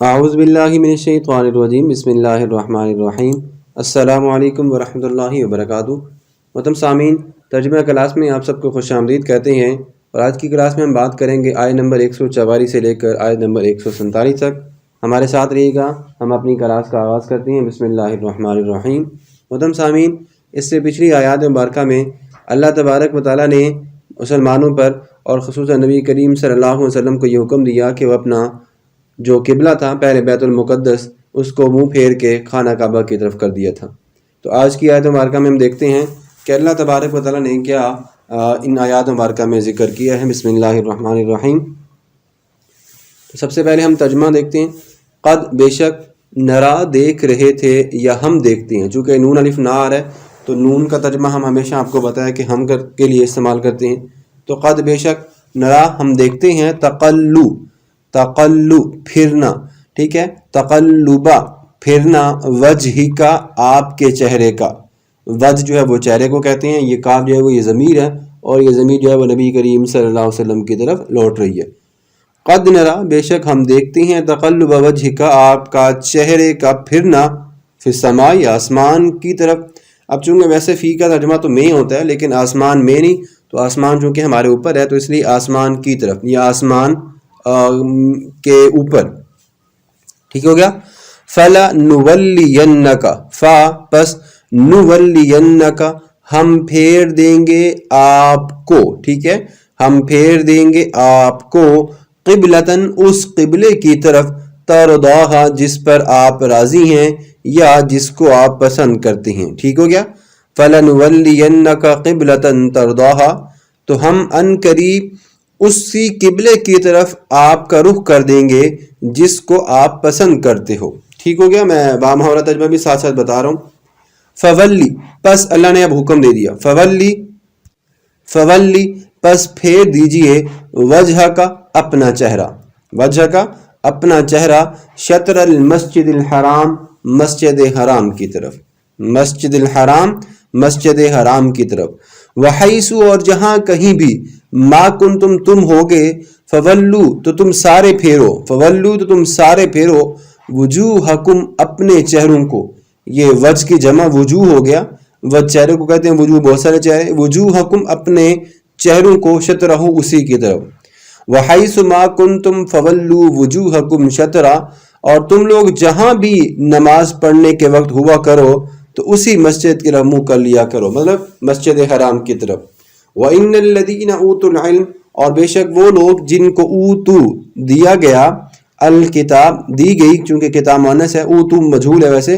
اعوذ باللہ من الشیطان الرجیم بسم اللہ الرحمن الرحیم السلام علیکم ورحمۃ اللہ وبرکاتہ۔ محترم سامعین، ترجمہ کلاس میں آپ سب کو خوش آمدید کہتے ہیں، اور آج کی کلاس میں ہم بات کریں گے آیت نمبر 144 سے لے کر آیت نمبر 147 تک۔ ہمارے ساتھ رہیے گا، ہم اپنی کلاس کا آغاز کرتے ہیں بسم اللہ الرحمن الرحیم۔ محترم سامعین، اس سے پچھلی آیات مبارکہ میں اللہ تبارک و تعالیٰ نے مسلمانوں پر اور خصوصاً نبی کریم صلی اللہ علیہ وسلم کو یہ حکم دیا کہ وہ اپنا جو قبلہ تھا پہلے بیت المقدس، اس کو منہ پھیر کے خانہ کعبہ کی طرف کر دیا تھا۔ تو آج کی آیت مبارکہ میں ہم دیکھتے ہیں کہ اللہ تبارک و تعالیٰ نے کیا ان آیات مبارکہ میں ذکر کیا ہے۔ بسم اللہ الرحمن الرحیم۔ سب سے پہلے ہم ترجمہ دیکھتے ہیں۔ قد بے شک، نرا دیکھ رہے تھے یا ہم دیکھتے ہیں، چونکہ نون الف نار ہے تو نون کا ترجمہ ہم ہمیشہ آپ کو بتایا کہ ہم کے لیے استعمال کرتے ہیں۔ تو قد بے شک، نرا ہم دیکھتے ہیں، تقلو پھرنا، ٹھیک ہے، تقلبا پھرنا، وجہ کا آپ کے چہرے کا، وجہ جو ہے وہ چہرے کو کہتے ہیں، یہ کاف جو ہے وہ یہ ضمیر ہے، اور یہ ضمیر جو ہے وہ نبی کریم صلی اللہ علیہ وسلم کی طرف لوٹ رہی ہے۔ قد نرا بے شک ہم دیکھتے ہیں، تقلب وجہ کا آپ کا چہرے کا پھرنا، فی السماء آسمان کی طرف۔ اب چونکہ ویسے فی کا ترجمہ تو میں ہوتا ہے، لیکن آسمان میں نہیں، تو آسمان چونکہ ہمارے اوپر ہے تو اس لیے آسمان کی طرف، یا آسمان کے اوپر، ٹھیک ہو گیا۔ فلا نولینک، فا پس نولینک ہم پھیر دیں گے آپ کو، ٹھیک ہے، ہم پھیر دیں گے آپ کو، قبلتن اس قبلے کی طرف، ترضاہا جس پر آپ راضی ہیں یا جس کو آپ پسند کرتے ہیں، ٹھیک ہو گیا۔ فلا نولینک قبلتن ترضاہا، تو ہم ان قریب اسی قبلے کی طرف آپ کا رخ کر دیں گے جس کو آپ پسند کرتے ہو، ٹھیک ہو گیا۔ میں بامحاورہ ترجمہ بھی ساتھ ساتھ بتا رہا ہوں۔ فولی پس اللہ نے اب حکم دے دیا، فولی پس پھیر دیجئے، وجہ کا اپنا چہرہ، وجہ کا اپنا چہرہ، شطر المسجد الحرام مسجد حرام کی طرف، مسجد الحرام مسجد حرام کی طرف، وحیث اور جہاں کہیں بھی، ما کنتم تم ہوگے، فولو تو تم سارے پھیرو، فولو تو تم سارے پھیرو، وجوہکم اپنے چہروں کو، یہ وجہ کی جمع وجوہ ہو گیا، وجہ چہرے کو کہتے ہیں، وجوہ بہت سارے چہرے، وجوہکم اپنے چہروں کو، شطرہ اسی کی طرف، وحیث ما کنتم فولو وجوہکم شطرہ، اور تم لوگ جہاں بھی نماز پڑھنے کے وقت ہوا کرو تو اسی مسجد کی طرف منہ کر لیا کرو، مطلب مسجد حرام کی طرف۔ وَإِنَّ الَّذِينَ أُوتُوا الْعِلْمَ، اور بے شک وہ لوگ جن کو اوتو دیا گیا، الکتاب دی گئی، چونکہ کتاب مؤنث ہے، اوتو مجہول ہے ویسے،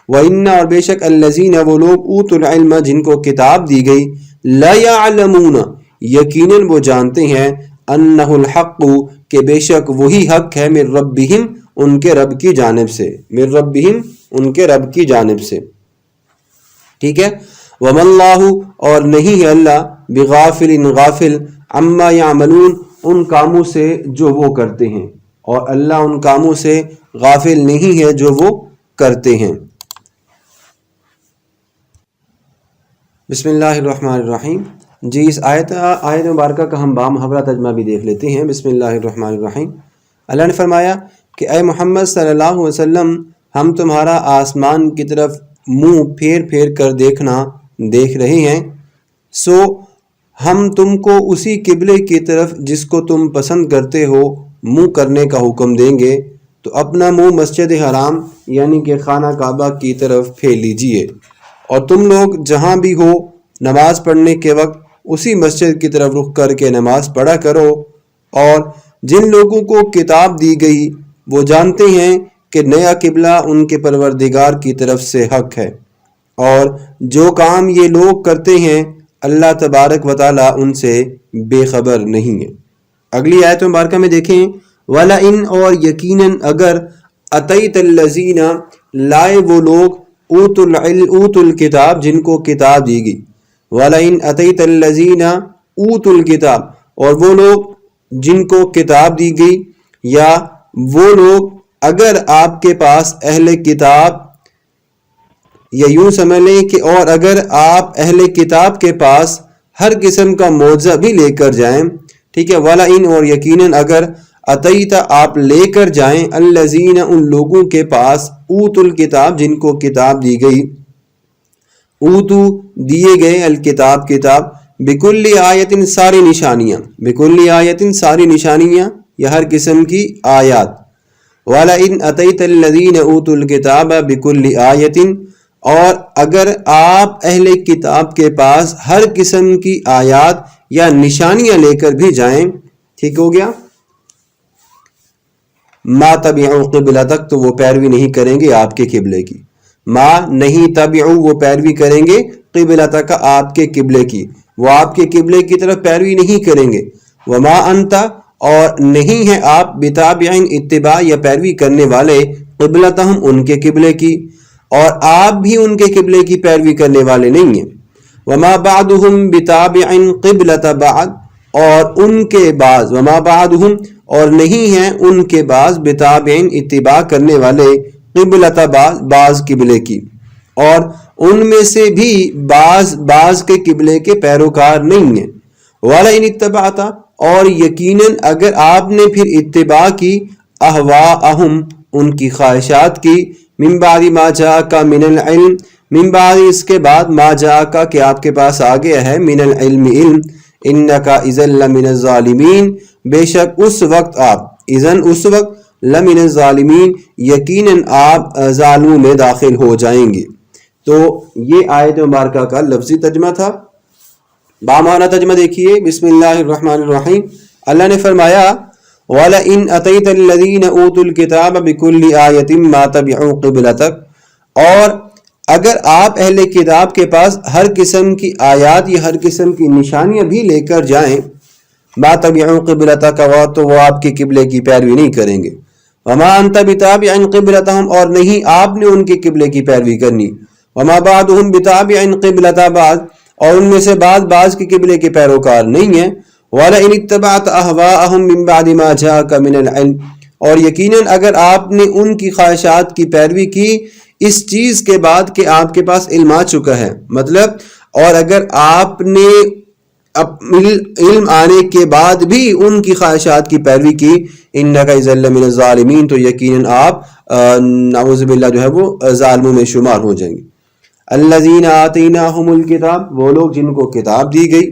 وَإِنَّ اور بے شک الَّذِينَ وہ لوگ اوتوا العلم جن کو کتاب دی گئی، لَيَعْلَمُونَ یقیناً وہ جانتے ہیں، أَنَّهُ الْحَقُّ کہ بے شک وہی حق ہے، من ربہم ان کے رب کی جانب سے، من ربہم ان کے رب کی جانب سے، ٹھیک ہے۔ وَمَا اللَّهُ اور نہیں ہے اللہ، بغافل غافل، عما یعملون ان کاموں سے جو وہ کرتے ہیں، اور اللہ ان کاموں سے غافل نہیں ہے جو وہ کرتے ہیں۔ بسم اللہ الرحمن الرحیم۔ جی اس آیت مبارکہ کا ہم بامحاورہ ترجمہ بھی دیکھ لیتے ہیں۔ بسم اللہ الرحمن الرحیم۔ اللہ نے فرمایا کہ اے محمد صلی اللہ علیہ وسلم، ہم تمہارا آسمان کی طرف منہ پھیر پھیر کر دیکھ رہے ہیں، سو ہم تم کو اسی قبلے کی طرف جس کو تم پسند کرتے ہو منہ کرنے کا حکم دیں گے، تو اپنا منہ مسجد حرام یعنی کہ خانہ کعبہ کی طرف پھیر لیجئے، اور تم لوگ جہاں بھی ہو نماز پڑھنے کے وقت اسی مسجد کی طرف رخ کر کے نماز پڑھا کرو، اور جن لوگوں کو کتاب دی گئی وہ جانتے ہیں کہ نیا قبلہ ان کے پروردگار کی طرف سے حق ہے، اور جو کام یہ لوگ کرتے ہیں اللہ تبارک و تعالیٰ ان سے بے خبر نہیں ہے۔ اگلی آیت مبارکہ میں دیکھیں، وَلَئِنْ اور یقیناً اگر أَتَيْتَ الَّذِينَ لائے وہ لوگ اوتوا الکتاب جن کو کتاب دی گئی، وَلَئِنْ أَتَيْتَ الَّذِينَ اوتوا الکتاب اور وہ لوگ جن کو کتاب دی گئی، یا وہ لوگ اگر آپ کے پاس اہل کتاب، یا یوں سمجھ لیں کہ اور اگر آپ اہل کتاب کے پاس ہر قسم کا معجزہ بھی لے کر جائیں، ٹھیک ہے، وَلَئِنْ اور یقیناً اگر اتیتا آپ لے کر جائیں الذین ان لوگوں کے پاس اوت الکتاب جن کو کتاب دی گئی، اوتو دیے گئے الکتاب کتاب، بکل آیت ساری نشانیاں، بکل آیت ساری نشانیاں یا ہر قسم کی آیات، وَلَئِنْ أَتَيْتَ الَّذِينَ أُوتُوا الْكِتَابَ بِكُلِّ آیَةٍ، اور اگر آپ اہل کتاب کے پاس ہر قسم کی آیات یا نشانیاں لے کر بھی جائیں، ٹھیک ہو گیا، ما تبعوا قبلتک، تو وہ پیروی نہیں کریں گے آپ کے قبلے کی، ما نہیں تبعوا وہ پیروی کریں گے قبلتک آپ کے قبلے کی، وہ آپ کے قبلے کی طرف پیروی نہیں کریں گے، وما انت اور نہیں ہے آپ بتابعین اتباع یا پیروی کرنے والے قبلتہم ان کے قبلے کی، اور آپ بھی ان کے قبلے کی پیروی کرنے والے نہیں ہیں، وما بعضهم بتابعین قبلۃ بعض، اور ان کے بعض، وما بعضهم اور نہیں ہیں ان کے بعض بتابعین اتباع کرنے والے قبلۃ بعض قبلے کی، اور ان میں سے بھی بعض کے قبلے کے پیروکار نہیں ہیں، وَلَئِنِ اتَّبَعْتَ اور یقیناً اگر آپ نے پھر اتباع کی اہواءہم ان کی خواہشات کی، من بعد ما جاءک من العلم من بعد اس کے بعد ما جاءک کہ آپ کے پاس آ گیا ہے من العلم علم، انک اذا لمن الظالمین بے شک اس وقت آپ، اذن اس وقت، لمن الظالمین یقیناً آپ ظالموں میں داخل ہو جائیں گے۔ تو یہ آیت مبارکہ کا لفظی ترجمہ تھا۔ بامعنی ترجمہ دیکھیے، بسم اللہ الرحمن الرحیم۔ اللہ نے فرمایا وَلَئِنْ أَتَيْتَ الَّذِينَ أُوتُوا الْكِتَابَ بِكُلِّ آیَةٍ مَا تَبِعُوا قِبْلَتَكَ، اور اگر آپ اہل کتاب کے پاس ہر قسم کی آیات یا ہر قسم کی نشانیاں بھی لے کر جائیں، مَا تَبِعُوا قِبْلَتَكَ تو وہ آپ کے قبلے کی پیروی نہیں کریں گے، وَمَا أَنْتَ بِتَابِعٍ قِبْلَتَهُمْ اور نہیں آپ نے ان کے قبلے کی پیروی کرنی، وَمَا بَعْضُهُمْ بِتَابِعٍ قِبْلَةَ بَعْضٍ اور ان میں سے بعض کے قبلے کے پیروکار نہیں ہیں، وَلَئِنِ اتَّبَعْتَ أَهْوَاءَهُمْ مِنْ بَعْدِ مَا جَاءَكَ مِنَ الْعِلْمِ اور یقیناً اگر آپ نے ان کی خواہشات کی پیروی کی اس چیز کے بعد کہ آپ کے پاس علم آ چکا ہے، مطلب اور اگر آپ نے علم آنے کے بعد بھی ان کی خواہشات کی پیروی کی، انک اذا لمن الظالمین تو یقیناً آپ نعوذ باللہ جو ہے وہ ظالموں میں شمار ہو جائیں گے۔ الذین آتیناہم الکتاب وہ لوگ جن کو کتاب دی گئی،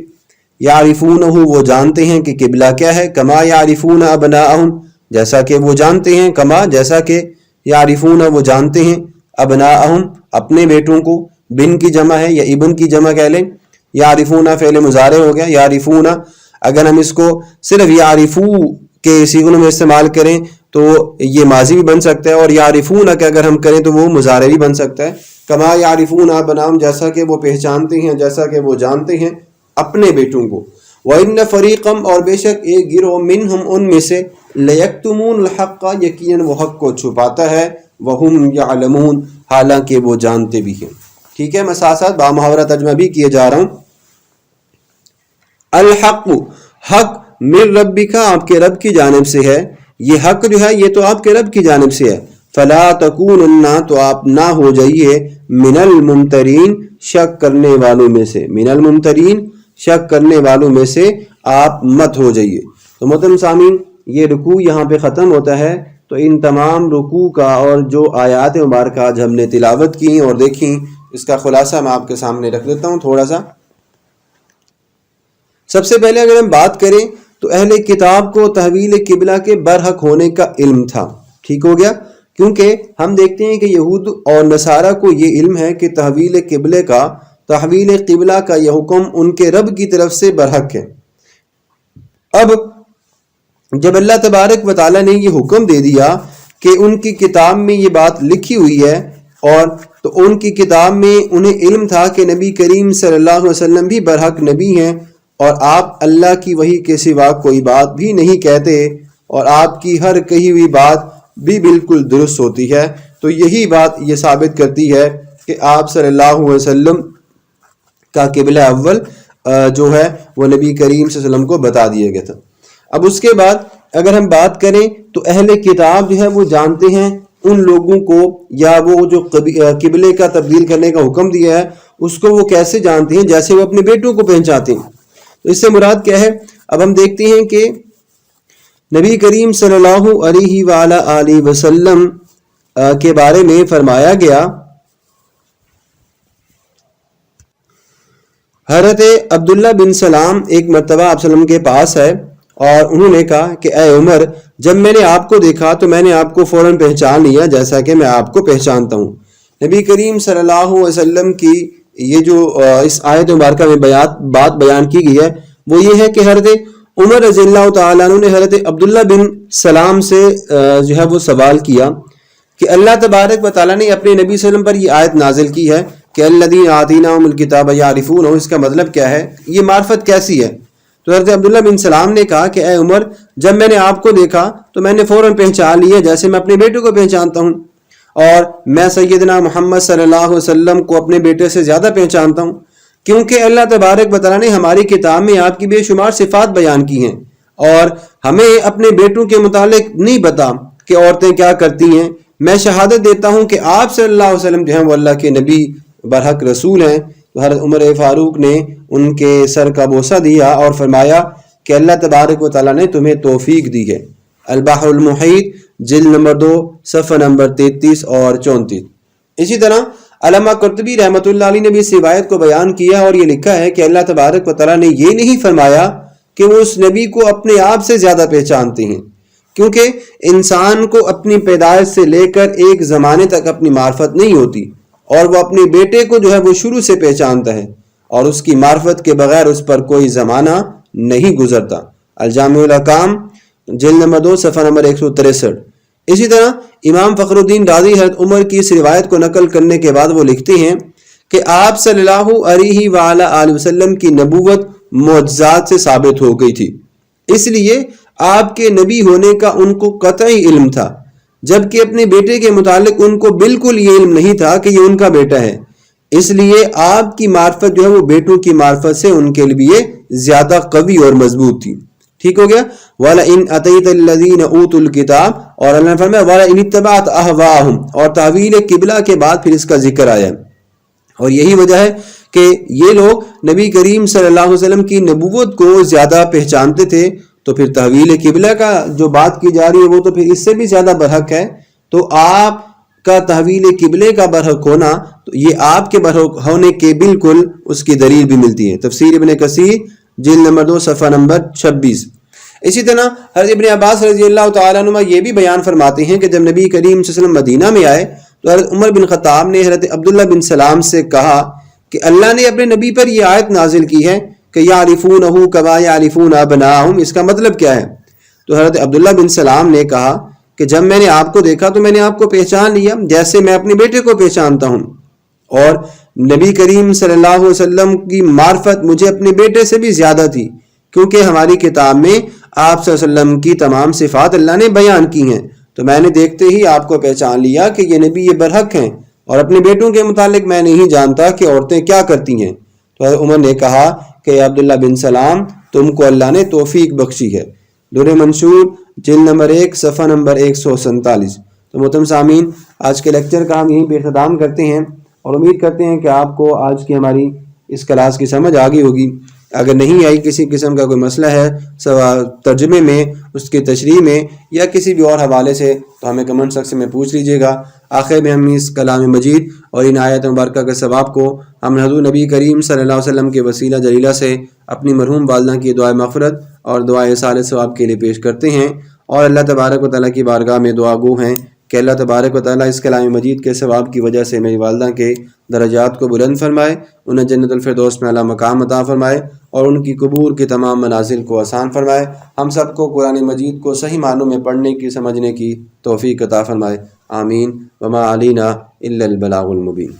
یعرفونہ وہ جانتے ہیں کہ قبلہ کیا ہے، کما یعرفون ابناءہم جیسا کہ وہ جانتے ہیں، کما جیسا کہ یعرفون وہ جانتے ہیں ابناءہم اپنے بیٹوں کو، بن کی جمع ہے یا ابن کی جمع کہہ لیں، یعرفون فعل مضارع ہو گیا، یعرفون اگر ہم اس کو صرف یعرفو کے صیغوں میں استعمال کریں تو یہ ماضی بھی بن سکتا ہے، اور یعرفون کا اگر ہم کریں تو وہ مضارع بھی بن سکتا ہے، کما یعرفون ابناءہم جیسا کہ وہ پہچانتے ہیں، جیسا کہ وہ جانتے ہیں اپنے بیٹوں کو، وَإِنَّ فَرِيقًا اور بے شک ایک گروہ منہم ان میں سے لَيَكْتُمُونَ الْحَقَّ یقیناً وہ حق کو چھپاتا ہے، وَهُمْ يَعْلَمُونَ حالانکہ وہ جانتے بھی ہیں۔ ٹھیک ہے، میں ساتھ ساتھ بامحاورہ ترجمہ بھی کیے جا رہا ہوں۔ الحق حق من ربک آپ کے رب کی جانب سے ہے، یہ حق جو ہے یہ تو آپ کے رب کی جانب سے ہے، فلا تکونن تو آپ نہ ہو جائیے من الممترین شک کرنے والوں میں سے، من الممترین شک کرنے والوں میں سے آپ مت ہو جائیے۔ تو محترم سامعین یہ رکوع یہاں پہ ختم ہوتا ہے، تو ان تمام رکوع کا اور جو آیات مبارکہ آج ہم نے تلاوت کی اور دیکھیں اس کا خلاصہ میں آپ کے سامنے رکھ دیتا ہوں تھوڑا سا۔ سب سے پہلے اگر ہم بات کریں تو اہل کتاب کو تحویل قبلہ کے برحق ہونے کا علم تھا، ٹھیک ہو گیا، کیونکہ ہم دیکھتے ہیں کہ یہود اور نصارہ کو یہ علم ہے کہ تحویل قبلہ کا یہ حکم ان کے رب کی طرف سے برحق ہے۔ اب جب اللہ تبارک و تعالیٰ نے یہ حکم دے دیا کہ ان کی کتاب میں یہ بات لکھی ہوئی ہے، اور تو ان کی کتاب میں انہیں علم تھا کہ نبی کریم صلی اللہ علیہ وسلم بھی برحق نبی ہیں، اور آپ اللہ کی وحی کے سوا کوئی بات بھی نہیں کہتے، اور آپ کی ہر کہی ہوئی بات بھی بالکل درست ہوتی ہے، تو یہی بات یہ ثابت کرتی ہے کہ آپ صلی اللہ علیہ وسلم کا قبلہ اول جو ہے وہ نبی کریم صلی اللہ علیہ وسلم کو بتا دیا گیا تھا۔ اب اس کے بعد اگر ہم بات کریں تو اہل کتاب جو ہے وہ جانتے ہیں ان لوگوں کو، یا وہ جو قبلے کا تبدیل کرنے کا حکم دیا ہے اس کو وہ کیسے جانتے ہیں، جیسے وہ اپنے بیٹوں کو پہچانتے ہیں۔ تو اس سے مراد کیا ہے؟ اب ہم دیکھتے ہیں کہ نبی کریم صلی اللہ علیہ وآلہ وسلم کے بارے میں فرمایا گیا، حضرت عبداللہ بن سلام ایک مرتبہ آپ وسلم کے پاس ہے اور انہوں نے کہا کہ اے عمر، جب میں نے آپ کو دیکھا تو میں نے آپ کو فوراً پہچان لیا جیسا کہ میں آپ کو پہچانتا ہوں۔ نبی کریم صلی اللہ علیہ وسلم کی یہ جو اس آیت مبارکہ میں بات بیان کی گئی ہے وہ یہ ہے کہ حضرت عمر رضی اللہ تعالیٰ عنہ نے حضرت عبداللہ بن سلام سے جو ہے وہ سوال کیا کہ اللہ تبارک و تعالیٰ نے اپنے نبی صلی اللہ علیہ وسلم پر یہ آیت نازل کی ہے کہ الذین آتیناہم الکتاب یعرفونہ، اس کا مطلب کیا ہے، یہ معرفت کیسی ہے؟ تو حضرت عبداللہ بن سلام نے کہا کہ اے عمر، جب میں نے آپ کو دیکھا تو میں نے فوراً پہچان لیا جیسے میں اپنے بیٹے کو پہچانتا ہوں، اور میں سیدنا محمد صلی اللہ علیہ وسلم کو اپنے بیٹے سے زیادہ پہچانتا ہوں، کیونکہ اللہ تبارک و تعالیٰ نے ہماری کتاب میں آپ کی بے شمار صفات بیان کی ہیں، اور ہمیں اپنے بیٹوں کے متعلق نہیں پتا کہ عورتیں کیا کرتی ہیں۔ میں شہادت دیتا ہوں کہ آپ صلی اللہ علیہ وسلم جو ہیں وہ اللہ کے نبی برحق رسول ہیں۔ تو حضرت عمر فاروق نے ان کے سر کا بوسہ دیا اور فرمایا کہ اللہ تبارک و تعالیٰ نے تمہیں توفیق دی ہے۔ البحر المحیط جلد نمبر 2 صفحہ نمبر 33 اور 34۔ اسی طرح علامہ قرطبی رحمۃ اللہ علیہ نے بھی اس روایت کو بیان کیا اور یہ لکھا ہے کہ اللہ تبارک و تعالیٰ نے یہ نہیں فرمایا کہ وہ اس نبی کو اپنے آپ سے زیادہ پہچانتے ہیں، کیونکہ انسان کو اپنی پیدائش سے لے کر ایک زمانے تک اپنی معرفت نہیں ہوتی، اور وہ اپنے بیٹے کو جو ہے وہ شروع سے پہچانتا ہے، اور اس کی معرفت کے بغیر اس پر کوئی زمانہ نہیں گزرتا۔ الجامع الاحکام جلد نمبر 2 صفحہ نمبر 163۔ اسی طرح امام فخر الدین رازی حضرت عمر کی اس روایت کو نقل کرنے کے بعد وہ لکھتے ہیں کہ آپ صلی اللہ علیہ وآلہ وسلم کی نبوت معجزات سے ثابت ہو گئی تھی، اس لیے آپ کے نبی ہونے کا ان کو قطعی علم تھا، جبکہ اپنے بیٹے کے متعلق ان کو بالکل یہ علم نہیں تھا کہ یہ ان کا بیٹا ہے، اس لیے آپ کی معرفت جو ہے وہ بیٹوں کی معرفت سے ان کے لیے زیادہ قوی اور مضبوط تھی۔ ٹھیک ہو گیا؟ وَلَئِنْ أَتَيْتَ الَّذِينَ أُوتُوا الْكِتَابَ، اور اللہ نے فرمایا وَلَئِنِ اتَّبَعْتَ أَهْوَاءَهُمْ، اور تعویل قبلہ کے بعد پھر اس کا ذکر آیا، اور یہی وجہ ہے کہ یہ لوگ نبی کریم صلی اللہ علیہ وسلم کی نبوت کو زیادہ پہچانتے تھے، تو پھر تحویل قبلہ کا جو بات کی جا رہی ہے وہ تو پھر اس سے بھی زیادہ برحق ہے۔ تو آپ کا تحویل قبلے کا برحق ہونا، تو یہ آپ کے برحق ہونے کے بالکل اس کی دلیل بھی ملتی ہے۔ تفسیر ابن کثیر جلد نمبر 2 صفحہ نمبر 26۔ اسی طرح حضرت ابن عباس رضی اللہ تعالیٰ عنہ یہ بھی بیان فرماتے ہیں کہ جب نبی کریم صلی اللہ علیہ وسلم مدینہ میں آئے تو حضرت عمر بن خطاب نے حضرت عبداللہ بن سلام سے کہا کہ اللہ نے اپنے نبی پر یہ آیت نازل کی ہے کہ یعرفونہ کما یعرفون ابناءہم، اس کا مطلب کیا ہے؟ تو حضرت عبداللہ بن سلام نے کہا کہ جب میں نے آپ کو دیکھا تو میں نے آپ کو پہچان لیا جیسے میں اپنے بیٹے کو پہچانتا ہوں، اور نبی کریم صلی اللہ علیہ وسلم کی معرفت مجھے اپنے بیٹے سے بھی زیادہ تھی، کیونکہ ہماری کتاب میں آپ صلی اللہ علیہ وسلم کی تمام صفات اللہ نے بیان کی ہیں، تو میں نے دیکھتے ہی آپ کو پہچان لیا کہ یہ نبی یہ برحق ہیں، اور اپنے بیٹوں کے متعلق میں نہیں جانتا کہ عورتیں کیا کرتی ہیں۔ تو حضرت عمر نے کہا کہ عبداللہ بن سلام، تم کو اللہ نے توفیق بخشی ہے۔ در منشور جلد نمبر 1 صفحہ نمبر 147۔ تو محترم سامعین، آج کے لیکچر کا ہم یہیں پہ اختتام کرتے ہیں، اور امید کرتے ہیں کہ آپ کو آج کی ہماری اس کلاس کی سمجھ آ گئی ہوگی۔ اگر نہیں آئی، کسی قسم کا کوئی مسئلہ ہے ترجمے میں، اس کی تشریح میں، یا کسی بھی اور حوالے سے، تو ہمیں کمنٹ سیکشن میں پوچھ لیجیے گا۔ آخر میں ہم اس کلام مجید اور ان آیت مبارکہ کے ثواب کو ہم حضور نبی کریم صلی اللہ علیہ وسلم کے وسیلہ جلیلہ سے اپنی مرحوم والدہ کی دعائے مغفرت اور دعائے ایصال ثواب کے لیے پیش کرتے ہیں، اور اللہ تبارک و تعالیٰ کی بارگاہ میں دعا گو ہیں کہ اللہ تبارک و تعالیٰ اس کلام مجید کے ثواب کی وجہ سے میری والدہ کے درجات کو بلند فرمائے، انہیں جنت الفردوس میں اعلیٰ مقام عطا فرمائے، اور ان کی قبور کے تمام منازل کو آسان فرمائے۔ ہم سب کو قرآن مجید کو صحیح معنوں میں پڑھنے کی، سمجھنے کی توفیق عطا فرمائے۔ آمین۔ وما علینا الا البلاغ المبین۔